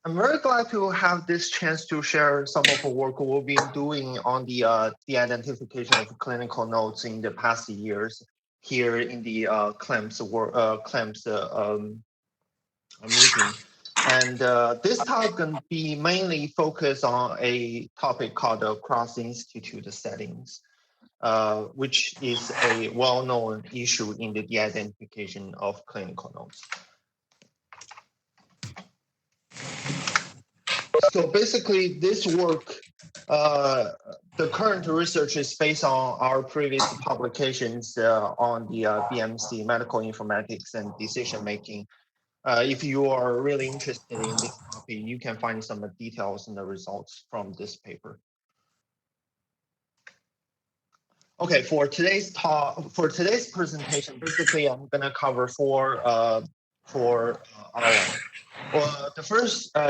I'm very glad to have this chance to share some of the work we've been doing on the identification of clinical notes in the past years here in the CLAMPS meeting. And this talk can be mainly focused on a topic called cross-institute settings, which is a well-known issue in the de-identification of clinical notes. So basically, this work, the current research is based on our previous publications on the BMC, medical informatics and decision making. If you are really interested in this topic, you can find some details in the results from this paper. Okay, for today's talk, for today's presentation, basically I'm going to cover four outlines. Well,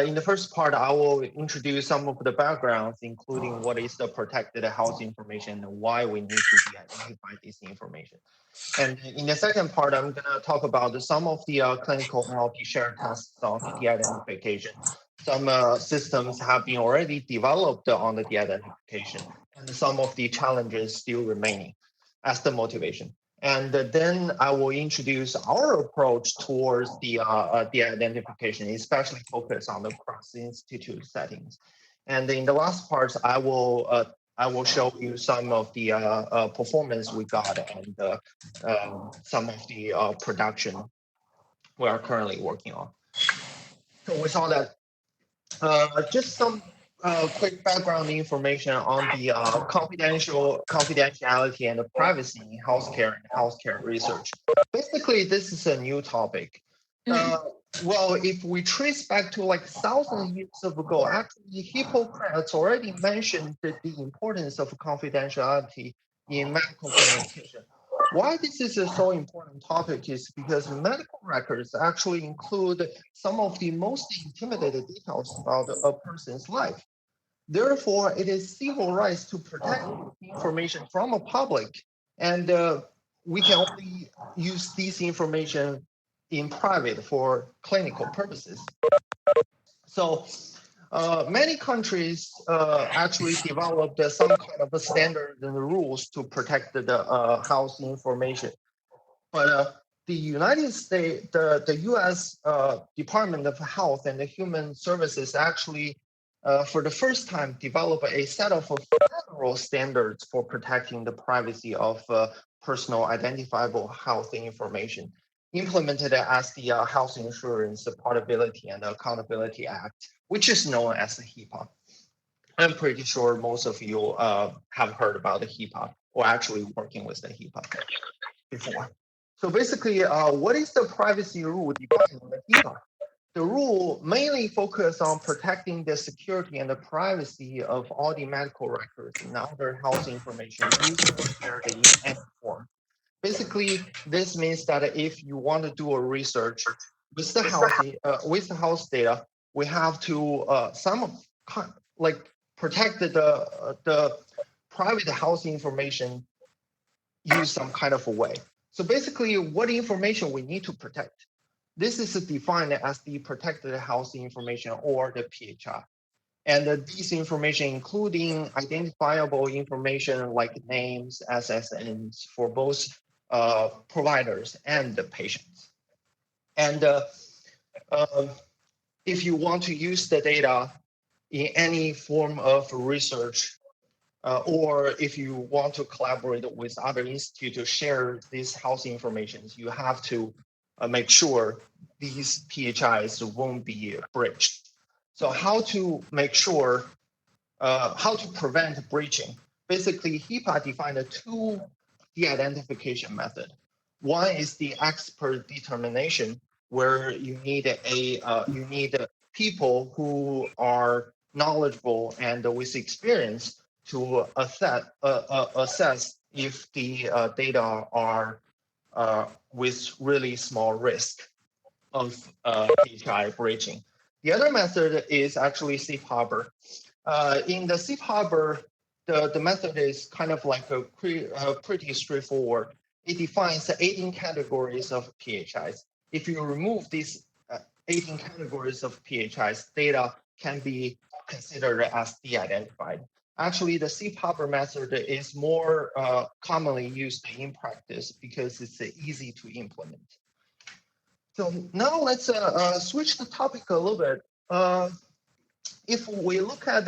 in the first part, I will introduce some of the backgrounds, including what is the protected health information and why we need to de-identify this information. And in the second part, I'm going to talk about some of the clinical NLP shared tests of de-identification. Some systems have been already developed on the de-identification, and some of the challenges still remaining as the motivation. And then I will introduce our approach towards the identification, especially focus on the cross-institute settings. And in the last part, I will show you some of the performance we got and some of the production we are currently working on. So with all that, just some quick background information on the confidentiality and the privacy in healthcare and healthcare research. Basically, this is a new topic. Well, if we trace back to like thousands of years ago, actually Hippocrates already mentioned the importance of confidentiality in medical communication. Why this is a so important topic is because medical records actually include some of the most intimidated details about a person's life. Therefore, it is civil rights to protect information from the public, and we can only use this information in private for clinical purposes. So many countries actually developed some kind of a standard and rules to protect the health information. But the United States, the US Department of Health and Human Services actually, for the first time, developed a set of federal standards for protecting the privacy of personal identifiable health information, implemented as the Health Insurance Portability and Accountability Act, which is known as the HIPAA. I'm pretty sure most of you have heard about the HIPAA or actually working with the HIPAA before. So basically, what is the privacy rule defined in the HIPAA? The rule mainly focuses on protecting the security and the privacy of all the medical records and other health information used or shared in any form. Basically, this means that if you want to do a research with the health data, we have to protect the private health information use some kind of a way. So basically, what information we need to protect? This is defined as the protected health information or the PHI. And this information, including identifiable information like names, SSNs for both providers and the patients. And if you want to use the data in any form of research, or if you want to collaborate with other institutes to share this health information, you have to make sure these PHIs won't be breached. So how to make sure, how to prevent breaching? Basically, HIPAA defined two de-identification methods. One is the expert determination, where you need people who are knowledgeable and with experience to assess if the data are with really small risk of PHI breaching. The other method is actually safe harbor. In the safe harbor, the method is kind of like a pretty straightforward. It defines 18 categories of PHIs. If you remove these 18 categories of PHIs, data can be considered as de-identified. Actually, the CPOPR method is more commonly used in practice because it's easy to implement. So now let's switch the topic a little bit. If we look at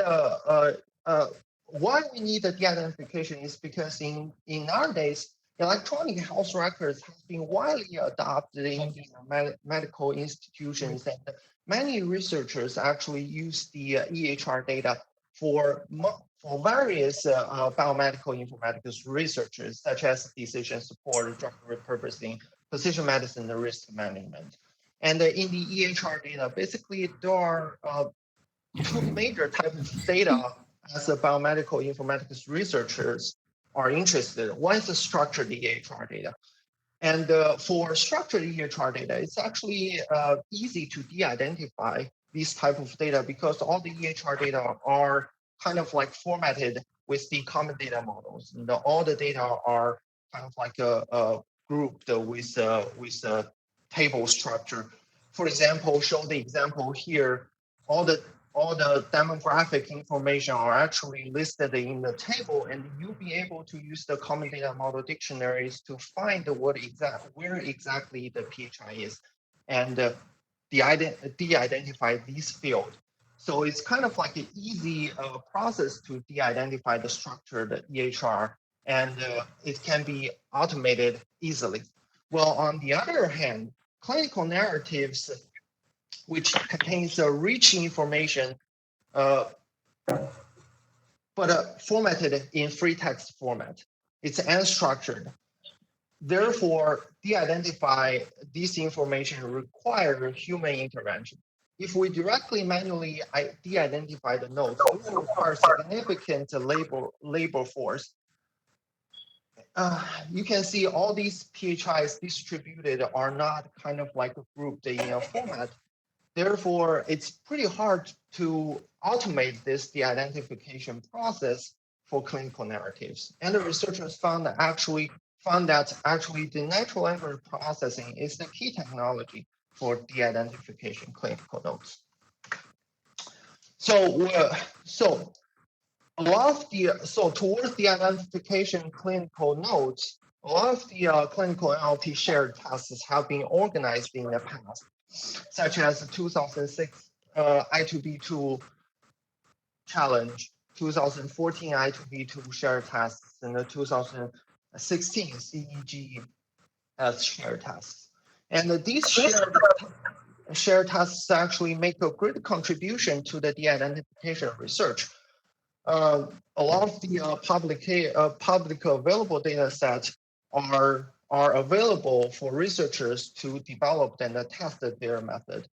why we need the de-identification is because in nowadays, electronic health records have been widely adopted in the medical institutions, and many researchers actually use the EHR data for various biomedical informatics researchers, such as decision support, drug repurposing, precision medicine, and risk management. And in the EHR data, basically there are two major types of data as a biomedical informatics researchers are interested. One is the structured EHR data. And for structured EHR data, it's actually easy to de-identify these type of data because all the EHR data are kind of like formatted with the common data models. And all the data are kind of like grouped with a table structure. For example, show the example here, all the demographic information are actually listed in the table, and you'll be able to use the common data model dictionaries to find where exactly the PHI is, and de-identify these fields. So it's kind of like an easy process to de-identify the structured EHR, and it can be automated easily. Well, on the other hand, clinical narratives, which contains rich information, but formatted in free text format. It's unstructured. Therefore, de-identify this information requires human intervention. If we directly manually de-identify the nodes, it will require significant labor force. You can see all these PHIs distributed are not kind of like grouped in a format. Therefore, it's pretty hard to automate this de-identification process for clinical narratives. And the researchers found that actually the natural language processing is the key technology for de-identification clinical nodes. So a lot of towards the identification clinical nodes, a lot of the clinical NLP shared tasks have been organized in the past, such as the 2006 I2B2 challenge, 2014 I2B2 shared tasks, and the 2016 CEG as shared tasks. And these shared tasks actually make a great contribution to the de-identification research. A lot of the public available data sets are available for researchers to develop and test their method.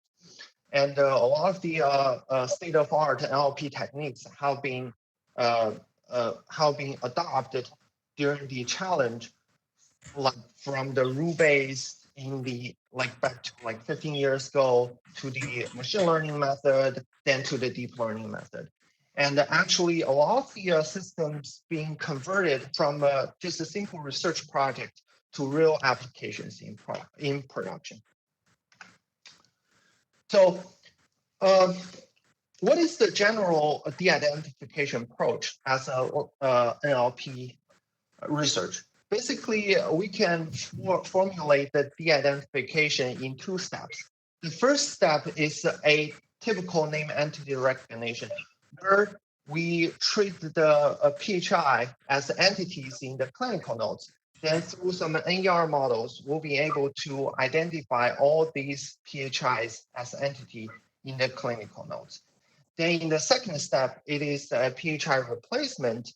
And a lot of the state-of-art NLP techniques have been adopted during the challenge, like from the rule-based in the back to 15 years ago to the machine learning method, then to the deep learning method. And actually, a lot of the systems being converted from just a simple research project to real applications in production. So, what is the general de-identification approach as a NLP research? Basically, we can formulate the de-identification in two steps. The first step is a typical name entity recognition, where we treat the PHI as entities in the clinical nodes. Then through some NER models, we'll be able to identify all these PHIs as entity in the clinical nodes. Then in the second step, it is a PHI replacement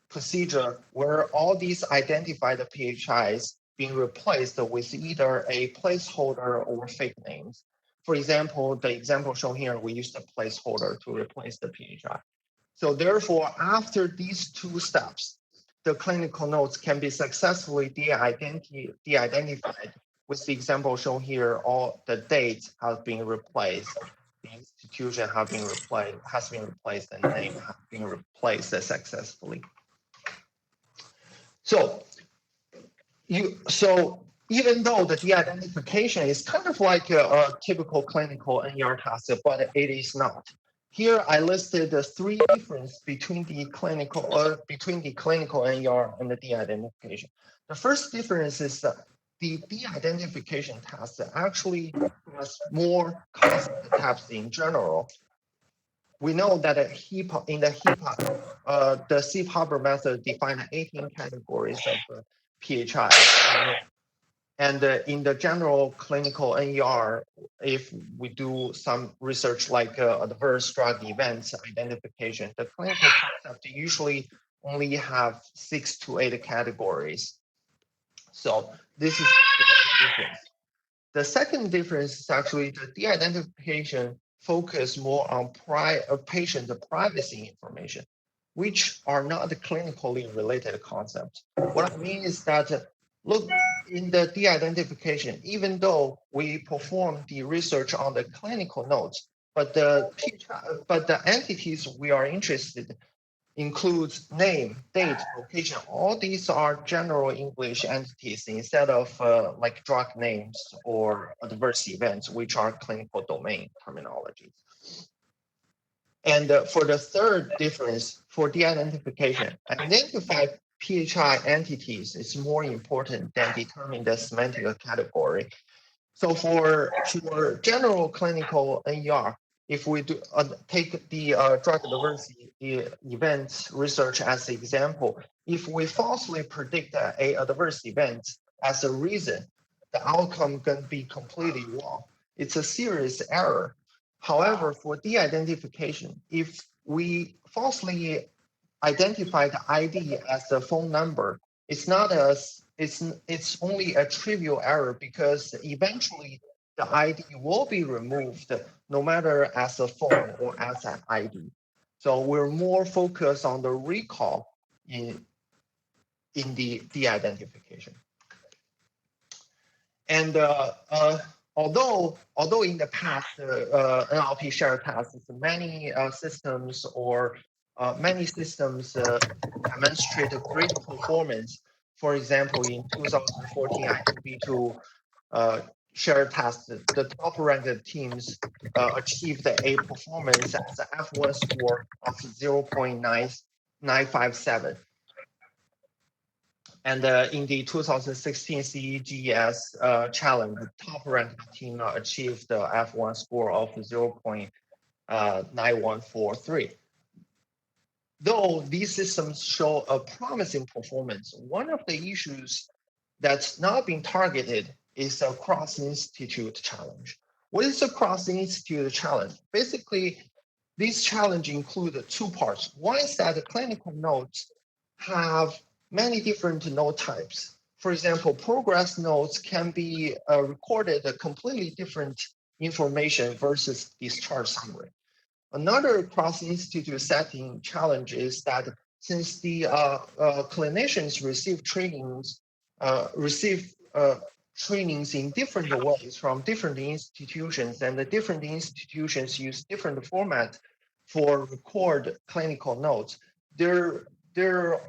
procedure where all these identified PHIs being replaced with either a placeholder or fake names. For example, the example shown here, we used a placeholder to replace the PHI. So therefore, after these two steps, the clinical nodes can be successfully de-identified. With the example shown here, all the dates have been replaced, the institution has been replaced, and the name has been replaced successfully. So even though the de-identification is kind of like a typical clinical NER task, but it is not. Here I listed the three differences between the clinical NER and the de-identification. The first difference is that the de-identification task actually has more concept tabs in general. We know that in the HIPAA, the safe harbor method defined 18 categories of PHI. And in the general clinical NER, if we do some research like adverse drug events identification, the clinical concept usually only have 6 to 8 categories. So this is the difference. The second difference is actually the de-identification focus more on patient privacy information, which are not clinically related concepts. What I mean is that, look, in the de-identification, even though we perform the research on the clinical notes, but the entities we are interested includes name, date, location. All these are general English entities instead of like drug names or adverse events, which are clinical domain terminologies. And for the third difference, for de-identification, identify PHI entities is more important than determine the semantic category. So for general clinical NER, if we do take the drug diversity events research as an example, if we falsely predict a adverse event as a reason, the outcome can be completely wrong. It's a serious error. However, for de-identification, if we falsely identify the ID as the phone number, it's not as it's only a trivial error because eventually the ID will be removed no matter as a phone or as an ID. So we're more focused on the recall in the de-identification. And although in the past NLP shared tasks, many systems demonstrated great performance. For example, in 2014 I2B2 shared tasks, the top ranked teams achieved a performance as an F1 score of 0.9957. And in the 2016 CEGS challenge, the top ranked team achieved the F1 score of 0.9143. Though these systems show a promising performance, one of the issues that's not being targeted is a cross-institute challenge. What is a cross-institute challenge? Basically, these challenges include two parts. One is that the clinical notes have many different note types. For example, progress notes can be recorded a completely different information versus discharge summary. Another cross-institute setting challenge is that since the clinicians receive trainings in different ways from different institutions, and the different institutions use different format for record clinical notes, there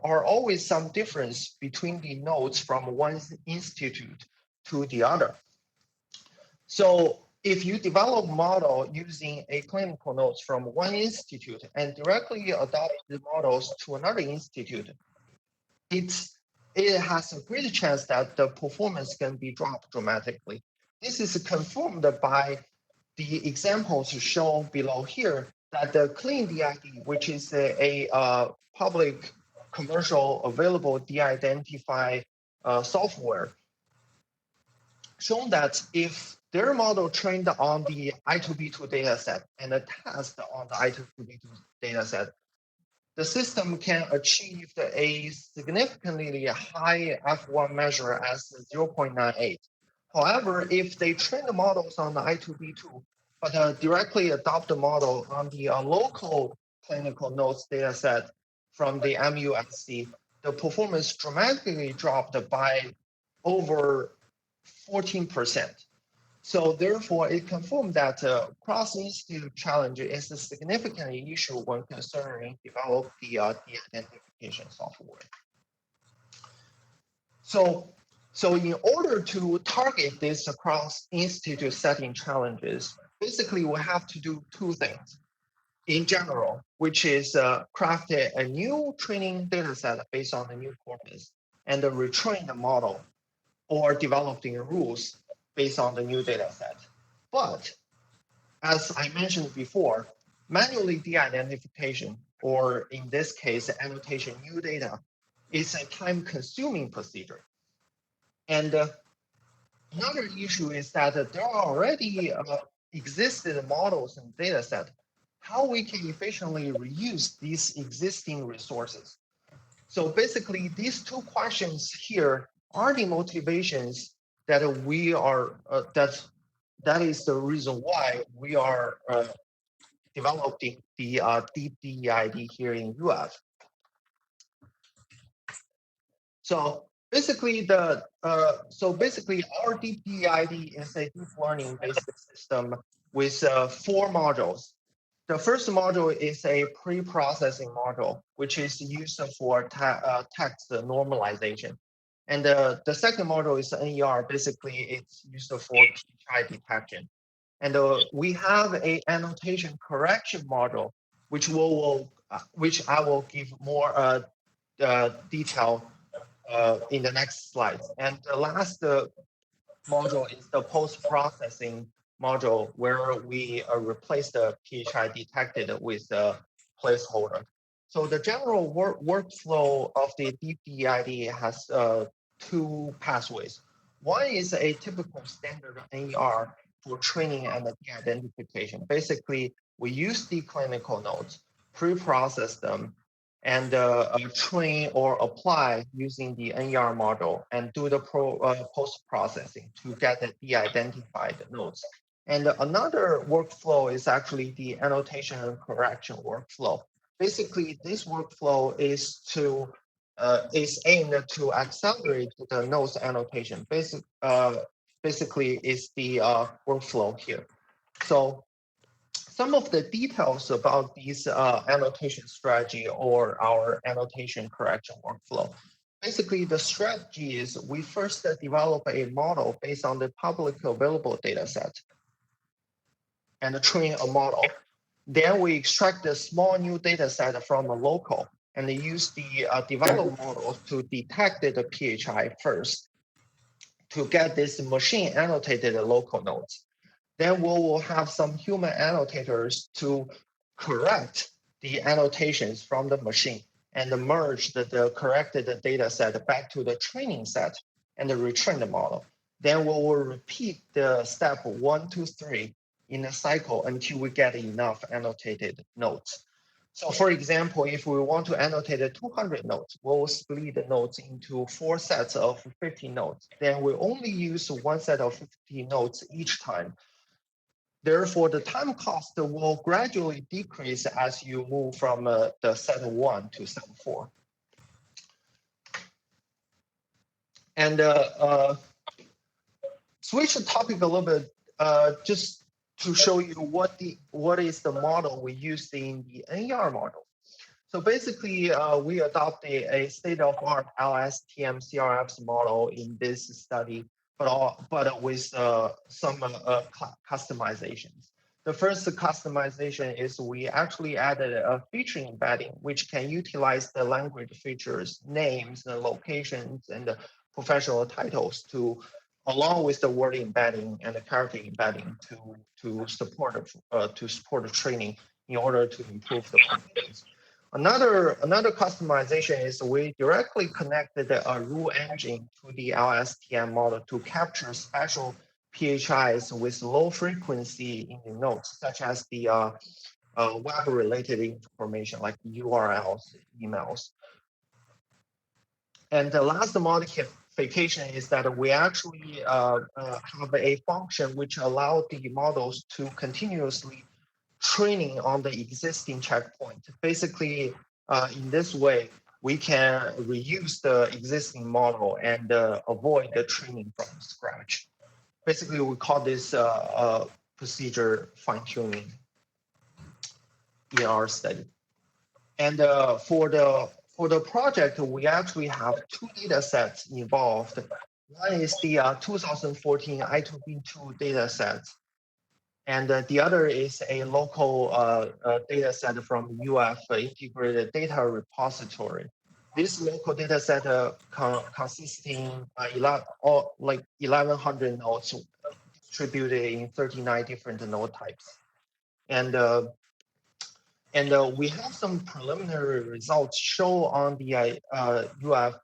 are always some difference between the notes from one institute to the other. So if you develop a model using a clinical notes from one institute and directly adopt the models to another institute, it has a great chance that the performance can be dropped dramatically. This is confirmed by the examples shown below here, that the CleanDeID, which is a public commercial available de-identify software, shown that if their model trained on the I2B2 dataset and a test on the I2B2 dataset, the system can achieve a significantly high F1 measure as 0.98. However, if they train the models on the I2B2, but directly adopt the model on the local clinical notes dataset from the MUSC, the performance dramatically dropped by over 14%. So therefore, it confirmed that cross-institute challenge is a significant issue when considering develop the de-identification software. So So in order to target this across institute setting challenges, basically we have to do two things in general, which is craft a new training data set based on the new corpus and retrain the model or developing rules based on the new data set. But as I mentioned before, manually de-identification, or in this case, annotation new data, is a time-consuming procedure. And another issue is that there are already existing models and data set. How we can efficiently reuse these existing resources. So basically, these two questions here are the motivations that we are that is the reason why we are developing the DeepDeID here in UF. So basically, our DeepDeID is a deep learning based system with 4 modules. The first module is a pre-processing module, which is used for text normalization. And the second module is NER. Basically, it's used for PHI detection. And we have a annotation correction module, which I will give more detail in the next slides. And the last module is the post-processing module, where we replace the PHI detected with a placeholder. So the general workflow of the DeepDeID has 2 pathways. One is a typical standard NER for training and de-identification. Basically, we use the clinical nodes, pre-process them, and train or apply using the NER model and do the post-processing to get the de-identified nodes. And another workflow is actually the annotation and correction workflow. Basically, this workflow is aimed to accelerate the nodes annotation. Basically, is the workflow here. So some of the details about these annotation strategy or our annotation correction workflow. Basically, the strategy is we first develop a model based on the public available data set and train a model. Then we extract the small new data set from a local and use the developed model to detect the PHI first to get this machine annotated local nodes. Then we will have some human annotators to correct the annotations from the machine and merge the corrected data set back to the training set and retrain the model. Then we will repeat the step 1, 2, 3 in a cycle until we get enough annotated nodes. So for example, if we want to annotate 200 nodes, we'll split the nodes into 4 sets of 50 nodes. Then we only use 1 set of 50 nodes each time. Therefore, the time cost will gradually decrease as you move from the set 1 to set 4. And switch the topic a little bit, just to show you what is the model we use in the NER model. So basically, we adopt a state-of-art LSTM CRFs model in this study, but with some customizations. The first customization is we actually added a feature embedding, which can utilize the language features, names, the locations, and the professional titles along with the word embedding and the character embedding to support the training in order to improve the performance. Another customization is we directly connected a rule engine to the LSTM model to capture special PHIs with low frequency in the nodes, such as the web-related information like URLs, emails. And the last modification is that we actually have a function which allows the models to continuously training on the existing checkpoint. Basically, in this way, we can reuse the existing model and avoid the training from scratch. Basically, we call this procedure fine-tuning in our study. And for the project, we actually have 2 data sets involved. One is the 2014 I2B2 data set, and the other is a local data set from UF Integrated Data Repository. This local data set consisting 1,100 nodes distributed in 39 different node types. And we have some preliminary results show on the UF.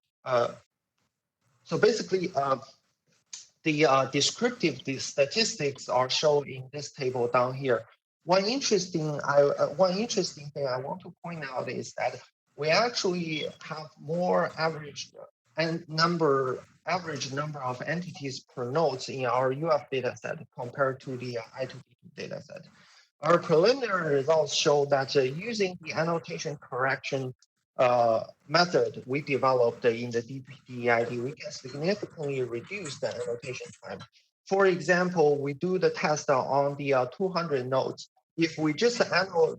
So basically, the descriptive statistics are shown in this table down here. One interesting thing I want to point out is that we actually have more average number of entities per nodes in our UF dataset compared to the I2B2 dataset. Our preliminary results show that using the annotation correction method we developed in the DeepDeID, we can significantly reduce the annotation time. For example, we do the test on the 200 nodes. If we just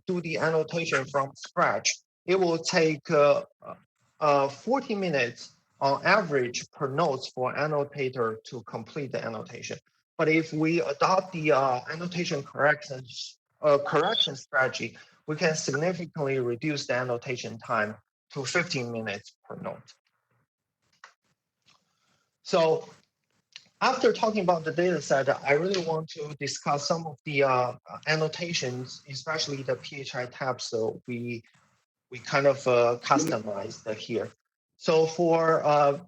do the annotation from scratch, it will take 40 minutes on average per nodes for annotator to complete the annotation. But if we adopt the annotation correction strategy, we can significantly reduce the annotation time to 15 minutes per node. So after talking about the data set, I really want to discuss some of the annotations, especially the PHI types we kind of customized here. So for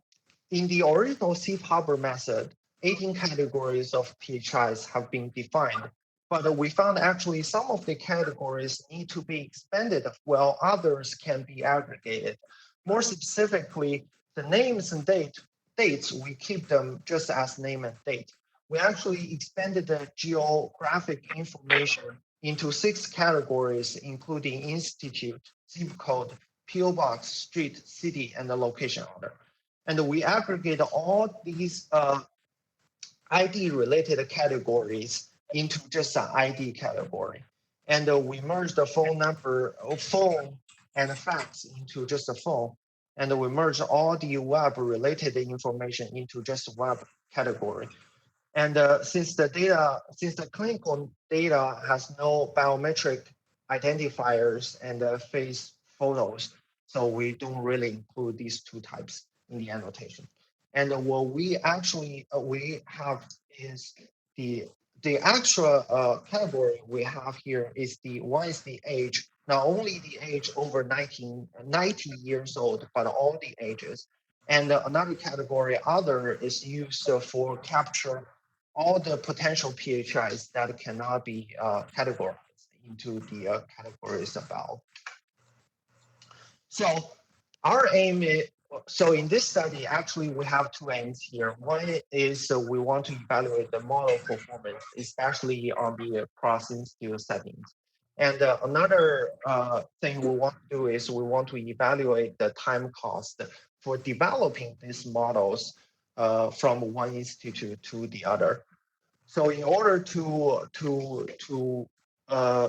in the original safe harbor method, 18 categories of PHIs have been defined, but we found actually some of the categories need to be expanded while others can be aggregated. More specifically, the names and dates, we keep them just as name and date. We actually expanded the geographic information into 6 categories, including institute, zip code, PO box, street, city, and the location order. And we aggregate all these ID related categories into just an ID category. And we merge the phone and fax into just a phone. And we merge all the web related information into just web category. And since the clinical data has no biometric identifiers and face photos, so we don't really include these 2 types in the annotation. And what we actually we have is the extra category we have here is one is the age, not only the age over 90 years old, but all the ages. And another category, other, is used for capture all the potential PHIs that cannot be categorized into the categories above. So our aim is, so in this study, actually, we have 2 aims here. One is we want to evaluate the model performance, especially on the cross-institute settings. And another thing we want to do is we want to evaluate the time cost for developing these models from one institute to the other. So in order to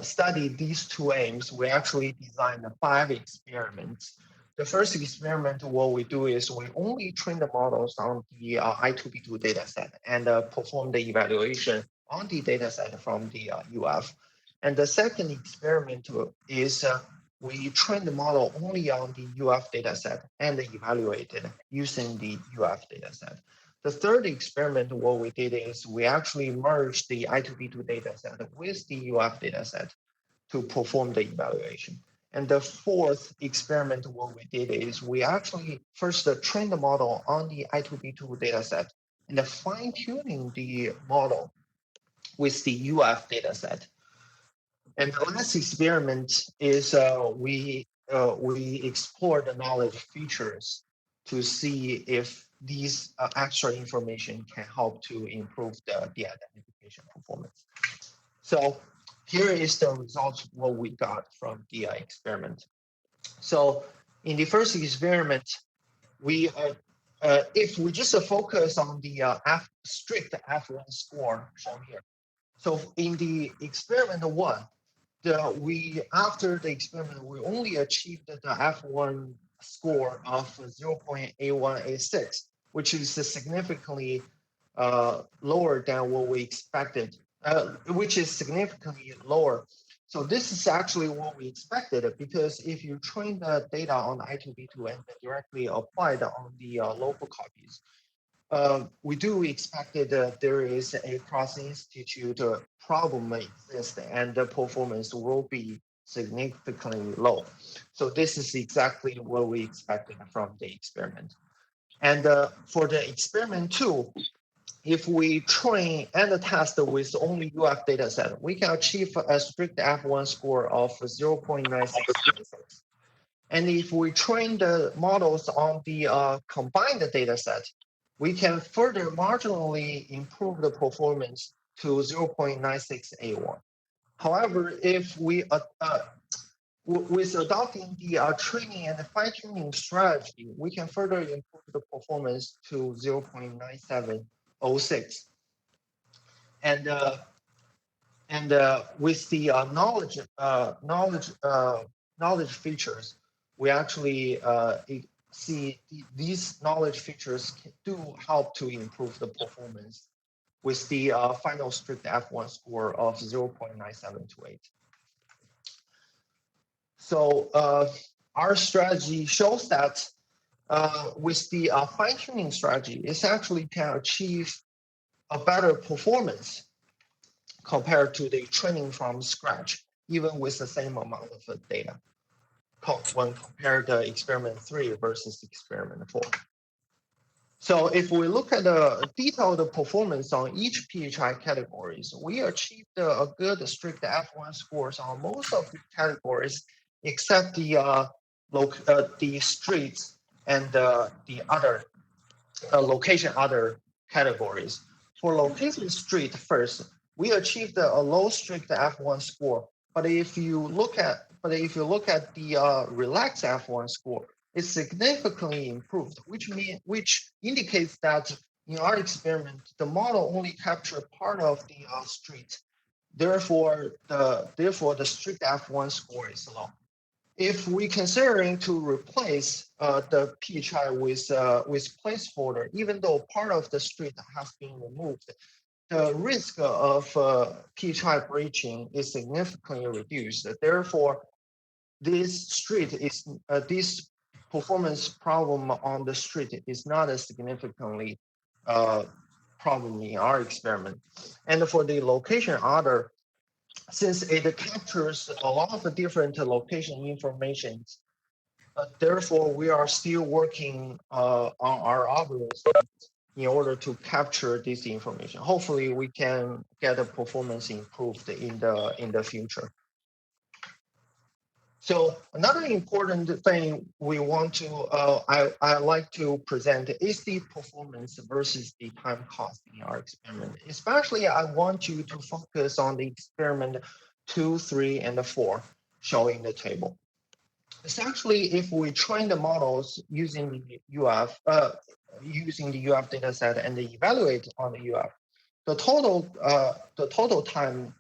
study these 2 aims, we actually designed 5 experiments. The first experiment, what we do is we only train the models on the I2B2 dataset and perform the evaluation on the dataset from the UF. And the second experiment is we train the model only on the UF dataset and evaluate it using the UF dataset. The third experiment, what we did is we actually merged the I2B2 dataset with the UF dataset to perform the evaluation. And the fourth experiment, what we did is we actually first trained the model on the I2B2 dataset and fine-tuning the model with the UF dataset. And the last experiment is we explored the knowledge features to see if these extra information can help to improve the identification performance. So here is the results what we got from the experiment. So in the first experiment, we if we just focus on the strict F1 score shown here. So in the experiment 1, after the experiment, we only achieved the F1 score of 0.8186. which is significantly lower than what we expected, which is significantly lower. So this is actually what we expected, because if you train the data on I2V2 and directly apply it on the local copies, we do expect that there is a cross-institute problem exist, and the performance will be significantly low. So this is exactly what we expected from the experiment. And for the experiment 2, if we train and test with only UF data set, we can achieve a strict F1 score of 0.96. And if we train the models on the combined data set, we can further marginally improve the performance to 0.9681. However, if we with adopting the training and fine-tuning strategy, we can further improve the performance to 0.9706. And with the knowledge features, we actually see these knowledge features do help to improve the performance with the final strict F1 score of 0.9728. So our strategy shows that with the fine-tuning strategy, it actually can achieve a better performance compared to the training from scratch, even with the same amount of data when compared to experiment 3 versus experiment 4. So if we look at the detailed performance on each PHI categories, we achieved a good strict F1 scores on most of the categories, except the streets and the other location other categories. For location street first, we achieved a low strict F1 score. But if you look at the relaxed F1 score, it's significantly improved, which indicates that in our experiment, the model only captured part of the street. Therefore, the strict F1 score is low. If we considering to replace the PHI with placeholder, even though part of the street has been removed, the risk of PHI breaching is significantly reduced. Therefore, this performance problem on the street is not a significantly problem in our experiment. And for the location other, since it captures a lot of different location information, therefore we are still working on our algorithms in order to capture this information. Hopefully, we can get the performance improved in the future. So another important thing we want to I like to present is the performance versus the time cost in our experiment. Especially, I want you to focus on the experiment 2, 3, and 4 shown in the table. Essentially, if we train the models using the UF data set and evaluate on the UF, the total time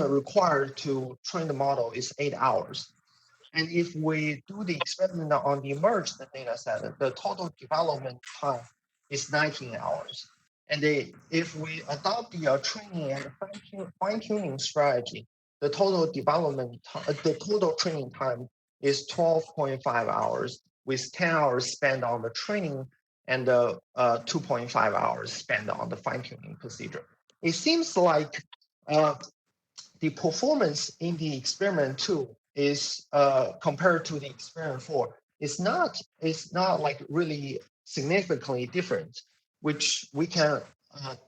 required to train the model is 8 hours. And if we do the experiment on the merged data set, the total development time is 19 hours. And if we adopt the training and fine-tuning strategy, the total training time is 12.5 hours, with 10 hours spent on the training and 2.5 hours spent on the fine-tuning procedure. It seems like the performance in the experiment 2 is compared to the experiment 4 is not like really significantly different, which we can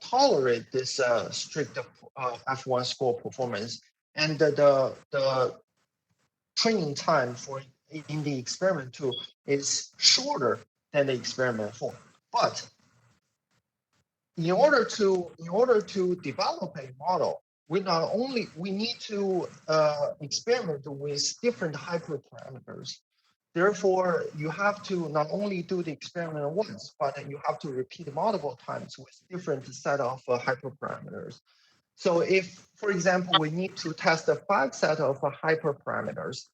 tolerate this strict F1 score performance, and the training time for in the experiment 2 is shorter than the experiment 4. But in order to develop a model, we need to experiment with different hyperparameters. Therefore, you have to not only do the experiment once, but you have to repeat multiple times with different set of hyperparameters. So if, for example, we need to test a 5 set of hyperparameters,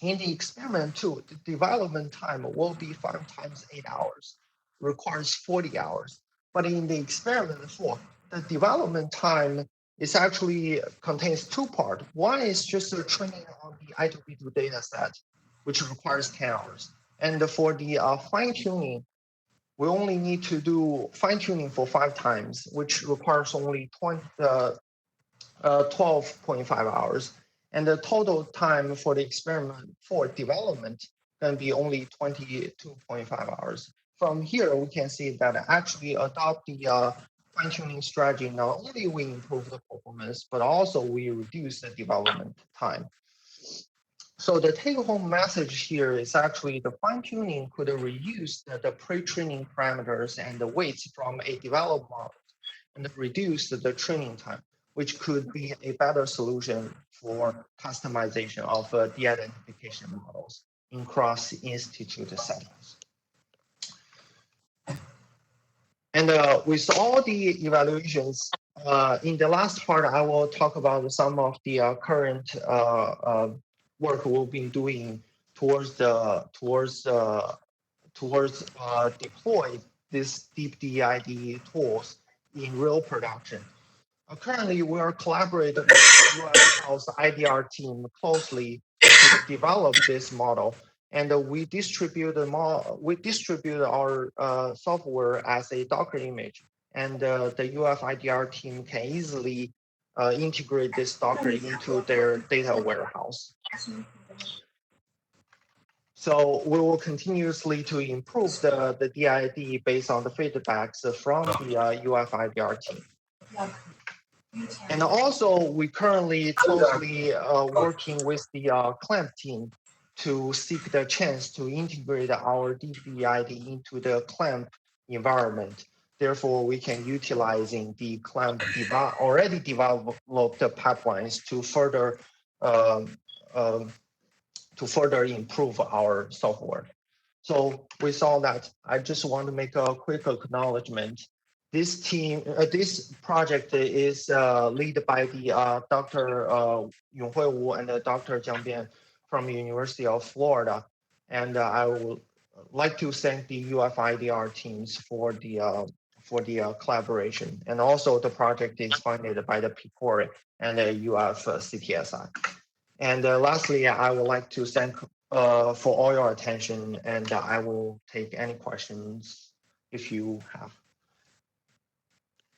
in the experiment 2, the development time will be 5 times 8 hours, requires 40 hours. But in the experiment 4, the development time is actually contains two parts. One is just the training on the I2B2 data set, which requires 10 hours. And for the fine-tuning, we only need to do fine-tuning for 5 times, which requires only 12.5 hours. And the total time for the experiment for development can be only 22.5 hours. From here, we can see that actually adopt the fine-tuning strategy, not only we improve the performance, but also we reduce the development time. So the take-home message here is actually the fine-tuning could reduce the pre-training parameters and the weights from a developed model and reduce the training time, which could be a better solution for customization of de-identification models in cross-institute settings. And with all the evaluations, in the last part, I will talk about some of the current work we've been doing towards deploy these DeepDeID tools in real production. Currently, we are collaborating with the US House IDR team closely to develop this model, and we distribute our software as a Docker image, and the UF IDR team can easily integrate this Docker into their data warehouse. So we will continuously to improve the DID based on the feedbacks from the UF IDR team. And also, we currently closely working with the CLAMP team to seek the chance to integrate our DeepDeID into the CLAMP environment. Therefore, we can utilizing the CLAMP already developed pipelines to further improve our software. So with all that, I just want to make a quick acknowledgement. This team, this project is led by the Dr. Yonghui Wu and Dr. Jiang Bian from the University of Florida. And I would like to thank the UFIDR teams for the collaboration. And also the project is funded by the PCORE and the UF CTSI. And lastly, I would like to thank for all your attention, and I will take any questions if you have.